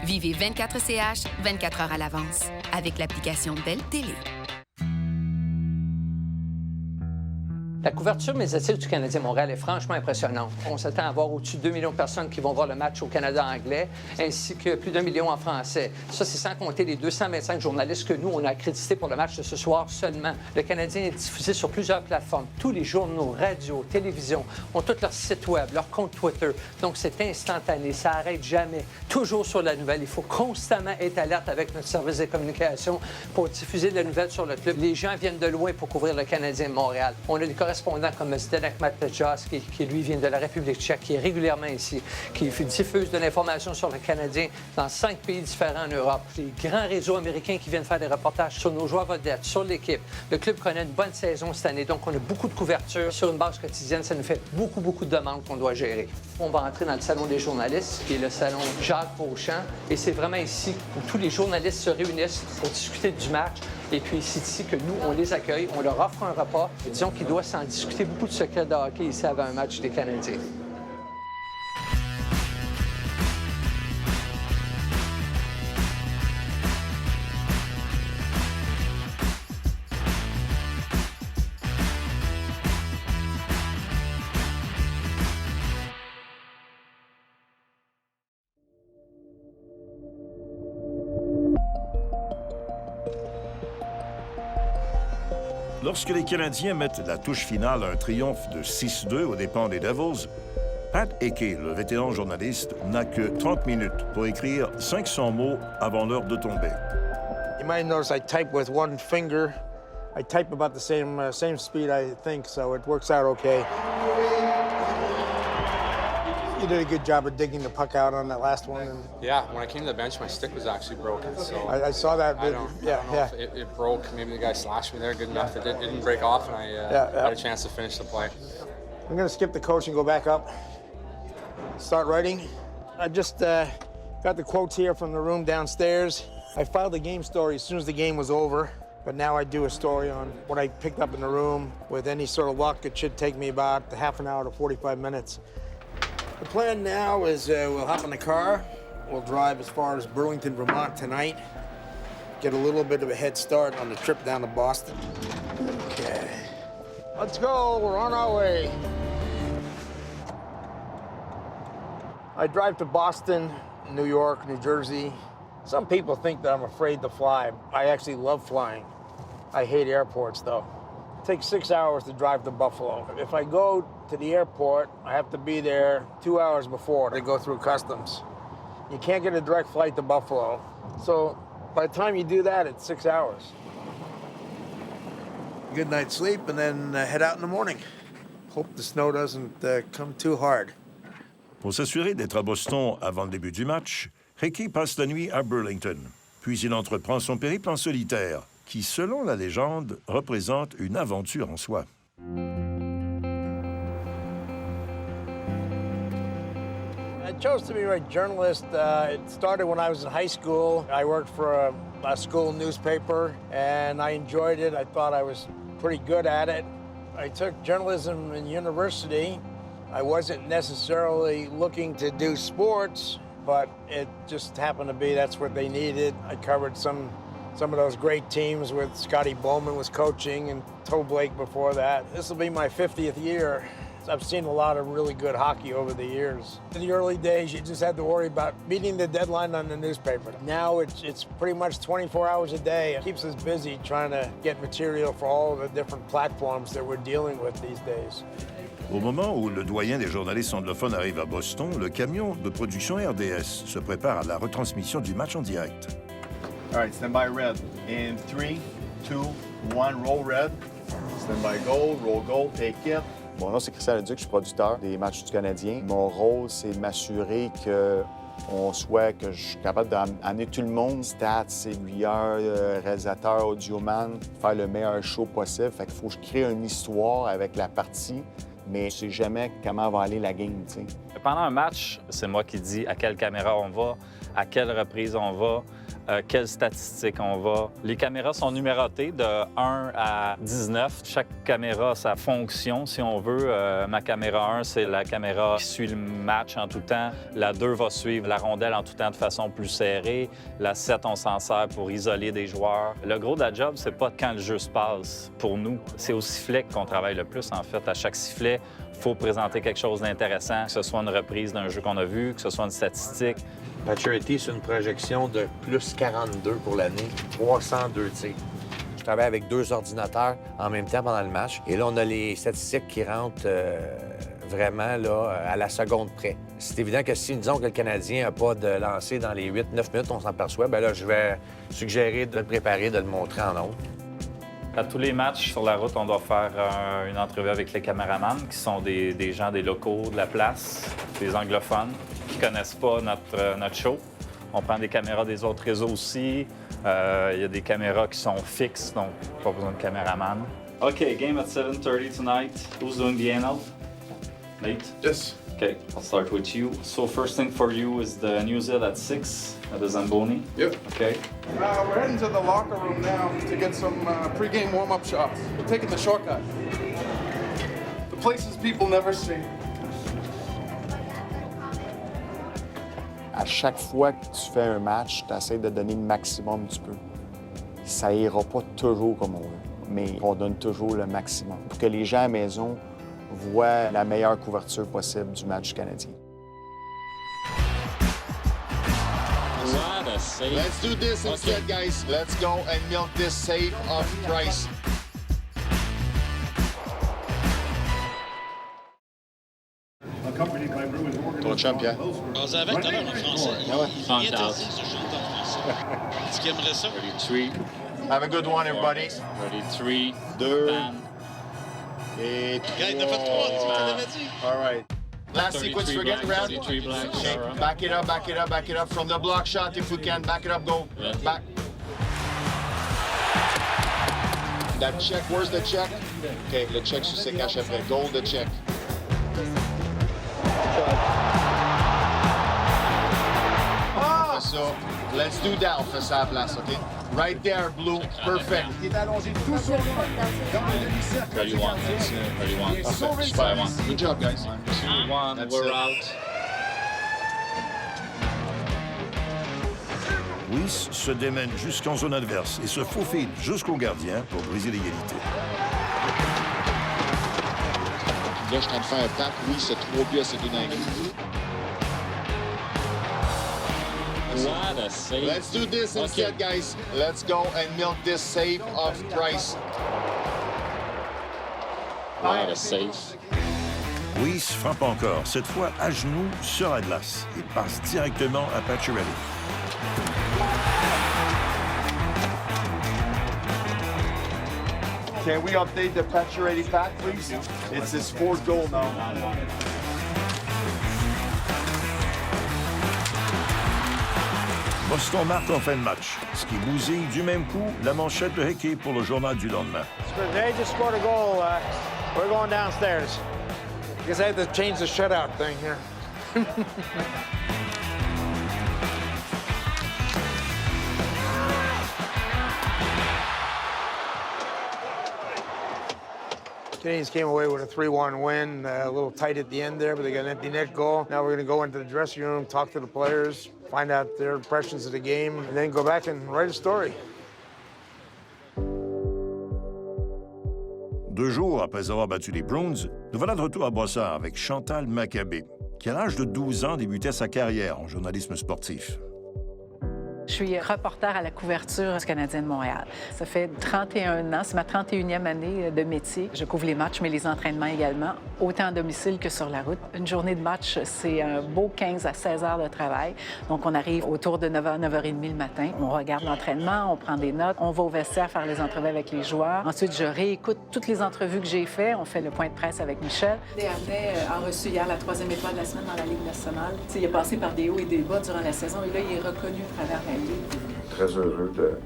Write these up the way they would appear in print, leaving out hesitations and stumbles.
Vivez 24CH 24 heures à l'avance avec l'application Belle Télé. La couverture médiatique du Canadien Montréal est franchement impressionnante. On s'attend à avoir au-dessus de 2 millions de personnes qui vont voir le match au Canada anglais, ainsi que plus d'1 million en français. Ça, c'est sans compter les 225 journalistes que nous, on a accrédités pour le match de ce soir seulement. Le Canadien est diffusé sur plusieurs plateformes. Tous les journaux, radios, télévisions ont tous leur site web, leur compte Twitter. Donc, c'est instantané, ça n'arrête jamais. Toujours sur la nouvelle. Il faut constamment être alerte avec notre service de communication pour diffuser de la nouvelle sur le club. Les gens viennent de loin pour couvrir le Canadien de Montréal. On a des correspondants comme Zdeněk Matejčas, qui lui vient de la République tchèque, qui est régulièrement ici, qui diffuse de l'information sur le Canadien dans 5 pays différents en Europe. Les grands réseaux américains qui viennent faire des reportages sur nos joueurs vedettes, sur l'équipe. Le club connaît une bonne saison cette année, donc on a beaucoup de couverture sur une base quotidienne. Ça nous fait beaucoup de demandes qu'on doit gérer. On va entrer dans le salon des journalistes, qui est le salon Jacques Beauchamp, et c'est vraiment ici où tous les journalistes se réunissent pour discuter du match. Et puis, c'est ici que nous, on les accueille, on leur offre un repas. Et disons qu'ils doivent s'en discuter beaucoup de secrets de hockey ici avant un match des Canadiens. Lorsque les Canadiens mettent la touche finale à un triomphe de 6-2 aux dépens des Devils, Pat Hickey, le vétéran journaliste, n'a que 30 minutes pour écrire 500 mots avant l'heure de tomber. You might notice I type with one finger. I type about the same speed, I think, so it works out okay. You did a good job of digging the puck out on that last one. And yeah, when I came to the bench, my stick was actually broken. So I saw that. I don't know if it broke. Maybe the guy slashed me there good enough. It didn't break off, and I had a chance to finish the play. I'm going to skip the coach and go back up. Start writing. I just got the quotes here from the room downstairs. I filed a game story as soon as the game was over. But now I do a story on what I picked up in the room. With any sort of luck, it should take me about half an hour to 45 minutes. The plan now is we'll hop in the car, we'll drive as far as Burlington, Vermont tonight, get a little bit of a head start on the trip down to Boston. Okay. Let's go, we're on our way. I drive to Boston, New York, New Jersey. Some people think that I'm afraid to fly. I actually love flying. I hate airports, though. It takes 6 hours to drive to Buffalo. If I go to the airport, I have to be there 2 hours before to go through customs. You can't get a direct flight to Buffalo. So by the time you do that, it's 6 hours. Good night's sleep and then head out in the morning. Hope the snow doesn't come too hard. Pour s'assurer d'être à Boston avant le début du match, Hickey passe la nuit à Burlington. Puis il entreprend son périple en solitaire, qui, selon la légende, représente une aventure en soi. I chose to be a journalist. It started when I was in high school. I worked for a school newspaper, and I enjoyed it. I thought I was pretty good at it. I took journalism in university. I wasn't necessarily looking to do sports, but it just happened to be that's what they needed. I covered some of those great teams with Scotty Bowman was coaching and Toe Blake before that. This will be my 50th year. I've seen a lot of really good hockey over the years. In the early days, you just had to worry about meeting the deadline on the newspaper. Now it's pretty much 24 hours a day. It keeps us busy trying to get material for all the different platforms that we're dealing with these days. Au moment où le doyen des journalistes anglophones arrive à Boston, le camion de production RDS se prépare à la retransmission du match en direct. All right, stand by red. In 3, 2, 1, roll red. Stand by gold, roll gold, take it. Mon nom, c'est Christian Leduc, je suis producteur des matchs du Canadien. Mon rôle, c'est de m'assurer que je suis capable d'amener tout le monde, stats, aiguilleurs, réalisateur, audioman, faire le meilleur show possible. Fait qu'il faut que je crée une histoire avec la partie, mais je sais jamais comment va aller la game, tu sais. Pendant un match, c'est moi qui dis à quelle caméra on va, à quelle reprise on va, quelles statistiques on va. Les caméras sont numérotées de 1 à 19. Chaque caméra a sa fonction, si on veut. Ma caméra 1, c'est la caméra qui suit le match en tout temps. La 2 va suivre la rondelle en tout temps de façon plus serrée. La 7, on s'en sert pour isoler des joueurs. Le gros de la job, c'est pas quand le jeu se passe pour nous. C'est au sifflet qu'on travaille le plus, en fait. À chaque sifflet, il faut présenter quelque chose d'intéressant, que ce soit une reprise d'un jeu qu'on a vu, que ce soit une statistique. Pacioretty, c'est une projection de plus 42 pour l'année, 302 tirs. Je travaille avec 2 ordinateurs en même temps pendant le match. Et là, on a les statistiques qui rentrent vraiment là, à la seconde près. C'est évident que si, disons que le Canadien n'a pas de lancer dans les 8-9 minutes, on s'en perçoit, bien là, je vais suggérer de le préparer, de le montrer en ondes. À tous les matchs sur la route, on doit faire une entrevue avec les caméramans, qui sont des gens, des locaux de la place, des anglophones, qui connaissent pas notre show. On prend des caméras des autres réseaux aussi. Il y a des caméras qui sont fixes, donc pas besoin de caméraman. OK, game at 7:30 tonight. Who's doing the NL? Nate? Yes. OK, I'll start with you. So first thing for you is the news at 6 at the Zamboni. Yep. OK. We're heading to the locker room now to get some pre-game warm-up shots. We're taking the shortcut. The places people never see. À chaque fois que tu fais un match, tu essaies de donner le maximum que tu peux. Ça ira pas toujours comme on veut, mais on donne toujours le maximum pour que les gens à la maison voient la meilleure couverture possible du match du Canadien. Let's do this instead, guys. Let's go and milk this save of Price. Ton champion. On vous avait tout à l'heure en français. Il est interdit ce chante en français. Est-ce qu'il aimerait ça? 33. Have a good one, everybody. 33. 2. Et 3. Gars, il en a fait 3, tu m'avais dit. All right. Last sequence, we're getting round. Okay. Back it up, back it up, back it up. From the block shot, if we can. Back it up, go. Back. That check, where's the check? Okay, le check se cache après. Goal, the check. So, let's do that. On fait ça à la place, OK? Right there, Blue. Perfect. Il est allongé tout sur le dans le demi-cercle. 31. 31. Super. Good job, guys. 2-1, we're out. Weiss se démène jusqu'en zone adverse et se faufile jusqu'au gardien pour briser l'égalité. Là, je suis en train de faire un pack. Weiss a 3 buts à ses 2 dingues. What a save. Let's do this instead, guys. Let's go and milk this save of Price. What a save. Weiss frappe encore, cette fois à genoux sur la glace et passe directement à Pacioretty. Can we update the Pacioretty pack, please? It's his 4th goal now. Boston marque en fin de match, ce qui bousille du même coup la manchette de Hickey pour le journal du lendemain. They just scored a goal. We're going downstairs. I guess I had to change the shutout thing here. Canadians came away with a 3-1 win, a little tight at the end there, but they got an empty net goal. Now we're going to go into the dressing room, talk to the players, find out their impressions of the game, and then go back and write a story. 2 jours après avoir battu les Bruins, nous voilà de retour à Brossard avec Chantal Maccabé, qui à l'âge de 12 ans débutait sa carrière en journalisme sportif. Je suis reporter à la couverture du Canadien de Montréal. Ça fait 31 ans, c'est ma 31e année de métier. Je couvre les matchs, mais les entraînements également, autant à domicile que sur la route. Une journée de match, c'est un beau 15 à 16 heures de travail. Donc, on arrive autour de 9h, 9h30 le matin. On regarde l'entraînement, on prend des notes, on va au vestiaire faire les entrevues avec les joueurs. Ensuite, je réécoute toutes les entrevues que j'ai faites. On fait le point de presse avec Michel. Desharnais a reçu hier la 3e étoile de la semaine dans la Ligue nationale. T'sais, il est passé par des hauts et des bas durant la saison et là, il est reconnu à travers la Ligue. Très heureux de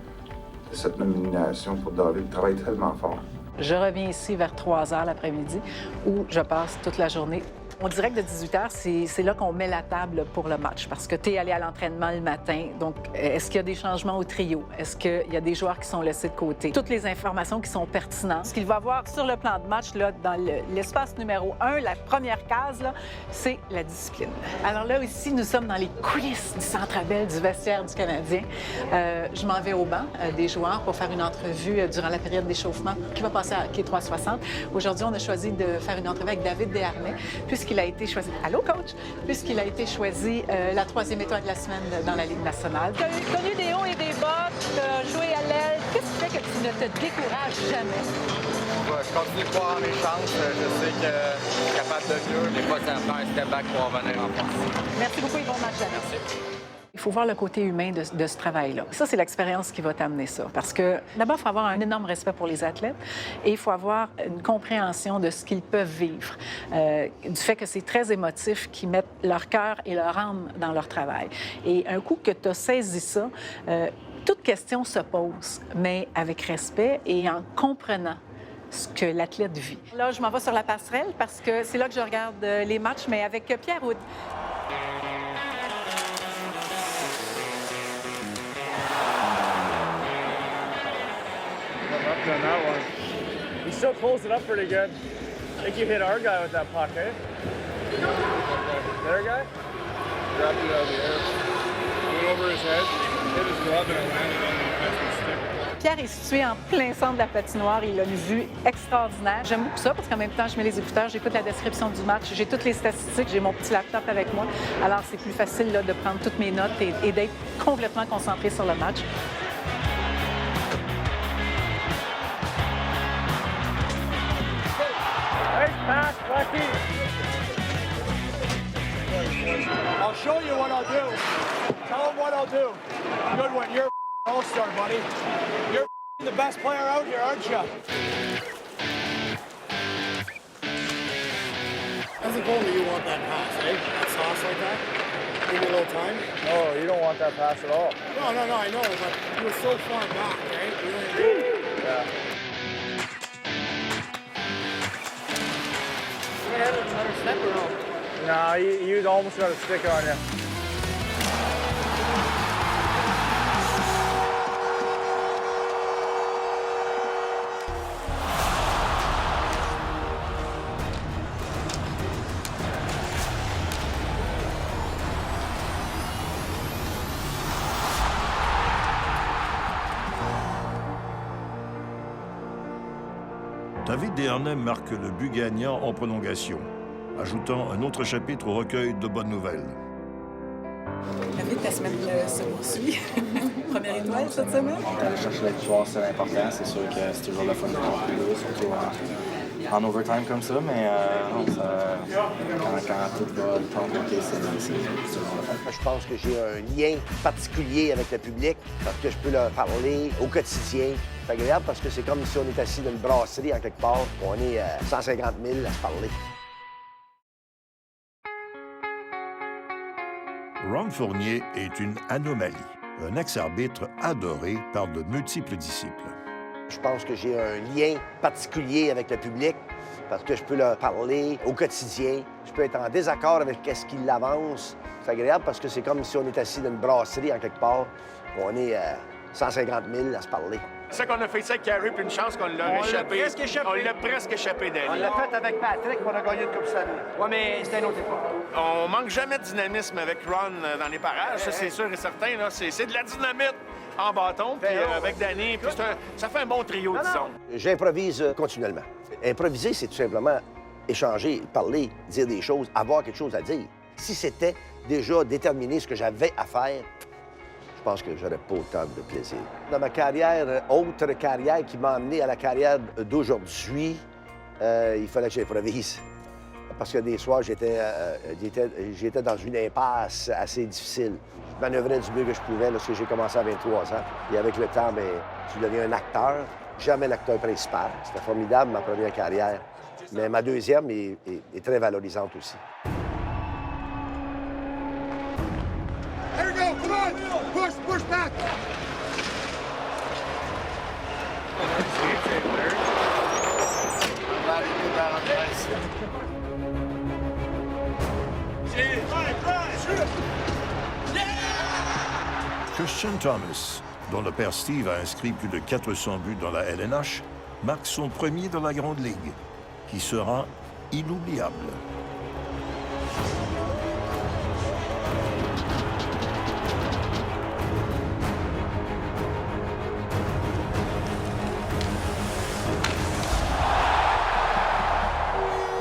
cette nomination pour David. Il travaille tellement fort. Je reviens ici vers 3 heures l'après-midi où je passe toute la journée On dirait que de 18h, c'est là qu'on met la table pour le match parce que tu es allé à l'entraînement le matin. Donc, est-ce qu'il y a des changements au trio? Est-ce qu'il y a des joueurs qui sont laissés de côté? Toutes les informations qui sont pertinentes. Ce qu'il va voir sur le plan de match, là, dans l'espace numéro 1, la première case, là, c'est la discipline. Alors là, ici, nous sommes dans les coulisses du Centre Bell, du vestiaire du Canadien. Je m'en vais au banc des joueurs pour faire une entrevue durant la période d'échauffement qui va passer à Quai 360. Aujourd'hui, on a choisi de faire une entrevue avec David Desharnais, puisqu'il a été choisi... Allô, coach? Puisqu'il a été choisi la 3e étoile de la semaine dans la Ligue nationale. Tu as connu des hauts et des bas, tu as joué à l'aile. Qu'est-ce qui fait que tu ne te décourages jamais? Je continue de croire en mes chances. Je sais que je suis capable de mieux. Des fois, ça me fait un step back pour revenir en France. Merci beaucoup et bon match. Merci. Il faut voir le côté humain de ce travail-là. Ça, c'est l'expérience qui va t'amener ça. Parce que, d'abord, il faut avoir un énorme respect pour les athlètes et il faut avoir une compréhension de ce qu'ils peuvent vivre, du fait que c'est très émotif, qu'ils mettent leur cœur et leur âme dans leur travail. Et un coup que tu as saisi ça, toute question se pose, mais avec respect et en comprenant ce que l'athlète vit. Là, je m'en vais sur la passerelle parce que c'est là que je regarde les matchs, mais avec Pierre Houde. On that one. He still closed it up pretty good. I think you hit our guy with that puck, eh? Their guy? Grabbed it out of the air. Went over his head, hit his glove, and it landed on the defenseman's stick. Pierre est situé en plein centre de la patinoire. Il a une vue extraordinaire. J'aime beaucoup ça parce qu'en même temps, je mets les écouteurs, j'écoute la description du match, j'ai toutes les statistiques, j'ai mon petit laptop avec moi. Alors, c'est plus facile là, de prendre toutes mes notes et d'être complètement concentré sur le match. Pass, Lucky. I'll show you what I'll do. Tell him what I'll do. Good one. You're a all-star, buddy. You're the best player out here, aren't you? As a goalie, you want that pass, eh? That sauce like that? Give you a little time? No, you don't want that pass at all. No, I know, but you were so far back, right? You know what I mean? Yeah. Another step or no? No, you almost got a stick on you. David Desharnais marque le but gagnant en prolongation, ajoutant un autre chapitre au recueil de bonnes nouvelles. David, ta semaine se poursuit. Première étoile cette semaine? Aller chercher la victoire, c'est important. C'est sûr que c'est toujours le fun de conclure, surtout en overtime comme ça, mais quand tout va le temps manquer, c'est toujours le fun. Je pense que j'ai un lien particulier avec le public parce que je peux leur parler au quotidien. C'est agréable parce que c'est comme si on est assis dans une brasserie en quelque part. On est 150 000 à se parler. Ron Fournier est une anomalie, un ex-arbitre adoré par de multiples disciples. Je pense que j'ai un lien particulier avec le public parce que je peux leur parler au quotidien. Je peux être en désaccord avec ce qu'il avance. C'est agréable parce que c'est comme si on est assis dans une brasserie en quelque part. On est 150 000 à se parler. C'est ça qu'on a fait ça avec Carey, puis une chance qu'on l'a échappé. On l'a presque échappé, Danny. On l'a fait avec Patrick, on a gagné une Coupe Stanley. Oui, mais c'était une autre époque. On manque jamais de dynamisme avec Ron dans les parages, ça c'est sûr et certain. C'est de la dynamite en bâton, puis avec Danny, puis ça fait un bon trio, disons. J'improvise continuellement. Improviser, c'est tout simplement échanger, parler, dire des choses, avoir quelque chose à dire. Si c'était déjà déterminé ce que j'avais à faire, je pense que j'aurais pas autant de plaisir. Dans ma carrière, autre carrière qui m'a amené à la carrière d'aujourd'hui, il fallait que j'improvise. Parce que des soirs, j'étais dans une impasse assez difficile. Je manœuvrais du mieux que je pouvais lorsque j'ai commencé à 23 ans. Et avec le temps, tu deviens un acteur, jamais l'acteur principal. C'était formidable, ma première carrière. Mais ma deuxième est très valorisante aussi. There we go, come on! Push back! Christian Thomas, dont le père Steve a inscrit plus de 400 buts dans la LNH, marque son premier dans la Grande Ligue, qui sera inoubliable.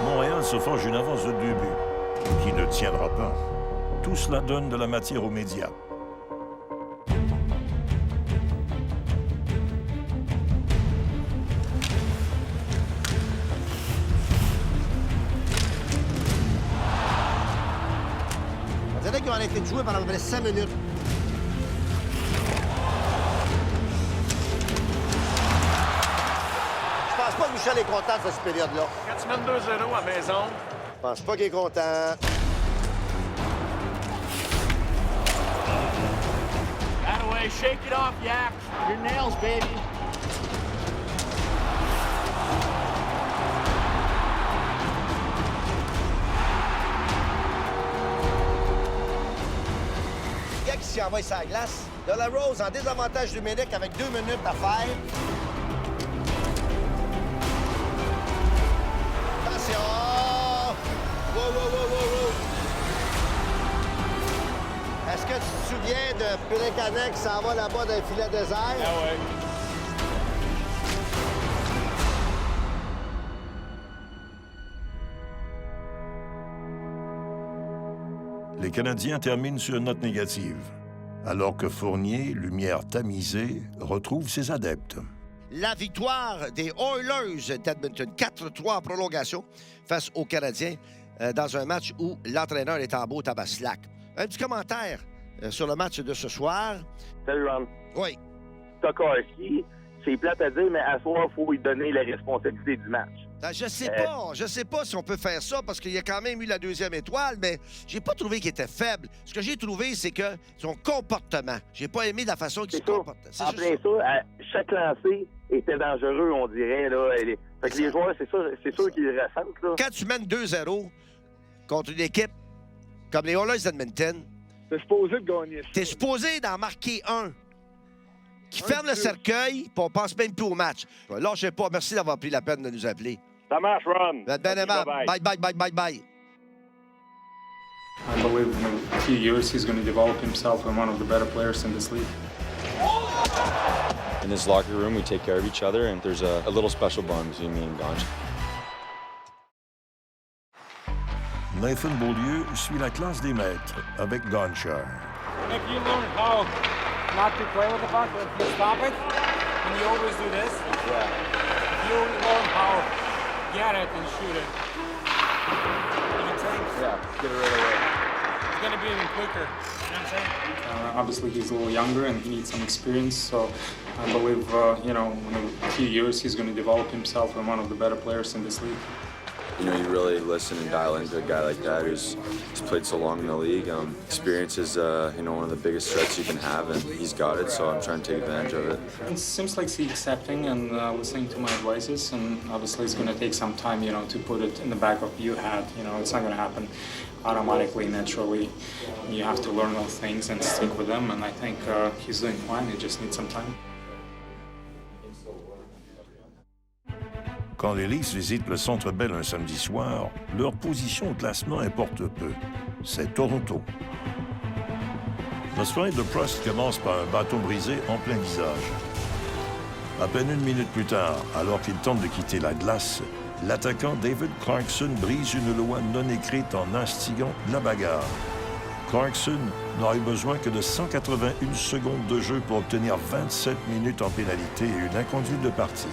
Montréal se forge une avance de 2 buts, qui ne tiendra pas. Tout cela donne de la matière aux médias. On dirait qu'ils ont arrêté de jouer pendant à peu près 5 minutes. Je pense pas que Michel est content de cette période-là. Quand tu mènes 2-0 à la maison... Je pense pas qu'il est content. That way, shake it off, Yak. Your nails, baby. Yak qui s'y envoie sur la glace. De la Rose en désavantage numérique avec 2 minutes à faire. Attention! Wow, wow, wow, wow, wow. Est-ce que tu te souviens de Pélécanet qui s'en va là-bas dans le filet désert? Ah ouais. Les Canadiens terminent sur une note négative, alors que Fournier, lumière tamisée, retrouve ses adeptes. La victoire des Oilers d'Edmonton, 4-3 en prolongation face aux Canadiens dans un match où l'entraîneur est en beau tabac slack. Un petit commentaire sur le match de ce soir. Salut, Ron. Oui. Tokarski, c'est plate à dire, mais à soir, il faut lui donner la responsabilité du match. Je sais pas si on peut faire ça parce qu'il y a quand même eu la 2e étoile, mais j'ai pas trouvé qu'il était faible. Ce que j'ai trouvé, c'est que son comportement. J'ai pas aimé la façon qu'il se comportait. En plein ça, chaque lancé était dangereux, on dirait. Là. Fait que les joueurs, c'est sûr qu'ils le ressentent. Là. Quand tu mènes 2-0 contre une équipe comme les Oilers d'Edmonton, t'es supposé de gagner ça. T'es supposé d'en marquer un qui ferme le cercueil, puis on pense même plus au match. Lâchez pas. Merci d'avoir pris la peine de nous appeler. Ça marche, Ron. Vous êtes bien aimable. Bye, bye, bye, bye, bye. I believe in a few years he's going to develop himself in one of the better players in this league. In this locker room, we take care of each other, and there's a little special bond between me and Gonch. Nathan Beaulieu suit la classe des maîtres avec Gonchar. If you learn how not to play with the puck, if you stop it, and you always do this, if you learn how get it and shoot it, you know what I'm saying? Yeah, get it right away. It's going to be even quicker. You know what I'm saying? Obviously, he's a little younger and he needs some experience, so I believe, in a few years he's going to develop himself in one of the better players in this league. You know, you really listen and dial into a guy like that who's played so long in the league. Experience is, one of the biggest strengths you can have, and he's got it, so I'm trying to take advantage of it. It seems like he's accepting and listening to my advices, and obviously it's going to take some time, to put it in the back of your head. It's not going to happen automatically, naturally. You have to learn those things and stick with them, and I think he's doing fine. He just needs some time. Quand les Leafs visitent le Centre Bell un samedi soir, leur position au classement importe peu. C'est Toronto. La soirée de Prost commence par un bâton brisé en plein visage. À peine 1 minute plus tard, alors qu'il tente de quitter la glace, l'attaquant David Clarkson brise une loi non écrite en instigant la bagarre. Clarkson n'a eu besoin que de 181 secondes de jeu pour obtenir 27 minutes en pénalité et une inconduite de partie.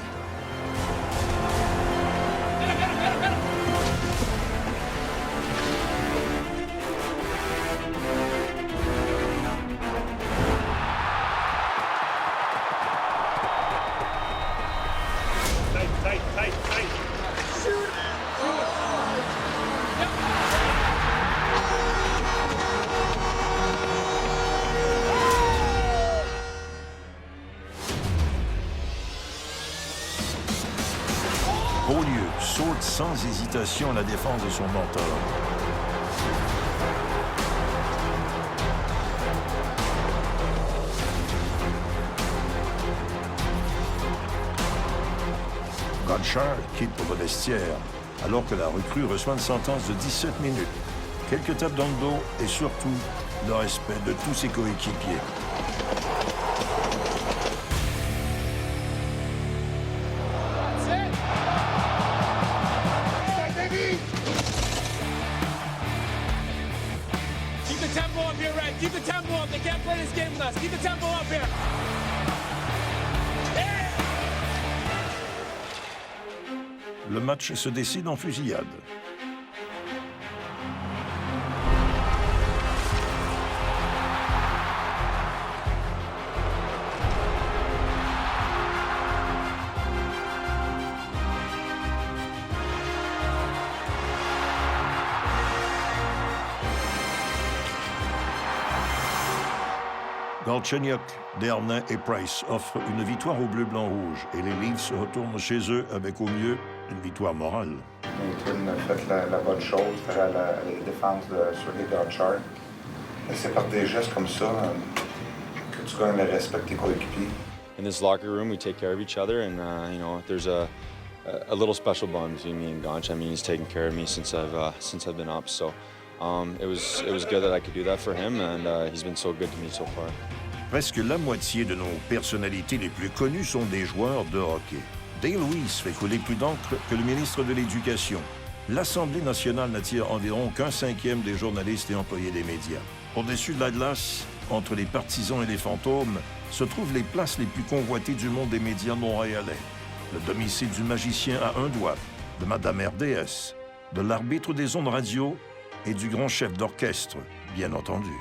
Beaulieu saute sans hésitation à la défense de son mentor. Godchar quitte pour le vestiaire, alors que la recrue reçoit une sentence de 17 minutes. Quelques tapes dans le dos et surtout le respect de tous ses coéquipiers. Keep the tempo up here, Red. Keep the tempo up. They can't play this game with us. Keep the tempo up here. Le match se décide en fusillade. Galchenyuk, Desharnais et Price offrent une victoire au bleu-blanc-rouge et les Leafs se retournent chez eux avec au mieux une victoire morale. Nathan a fait la bonne chose, faire la défense sur les Godchar. C'est par des gestes comme ça que tu gagnes le respect de tes coéquipiers. In this locker room, we take care of each other, and you know, there's a little special bond between me and Gonch. I mean, he's taken care of me since I've been up. So it was good that I could do that for him, and he's been so good to me so far. Presque la moitié de nos personnalités les plus connues sont des joueurs de hockey. Dale Weiss fait couler plus d'encre que le ministre de l'Éducation. L'Assemblée nationale n'attire environ qu'un cinquième des journalistes et employés des médias. Au-dessus de la glace, entre les partisans et les fantômes, se trouvent les places les plus convoitées du monde des médias montréalais. Le domicile du magicien à un doigt, de Madame RDS, de l'arbitre des ondes radio et du grand chef d'orchestre, bien entendu.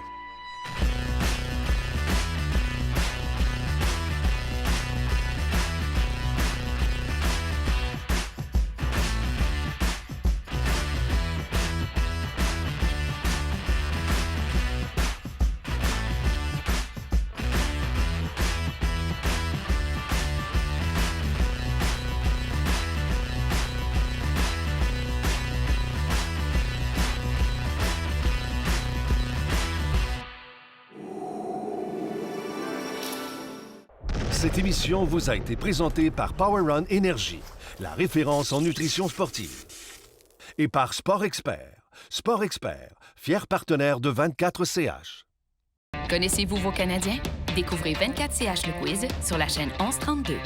Cette émission vous a été présentée par Power Run Énergie, la référence en nutrition sportive. Et par Sport Expert. Sport Expert, fier partenaire de 24CH. Connaissez-vous vos Canadiens? Découvrez 24CH le quiz sur la chaîne 1132.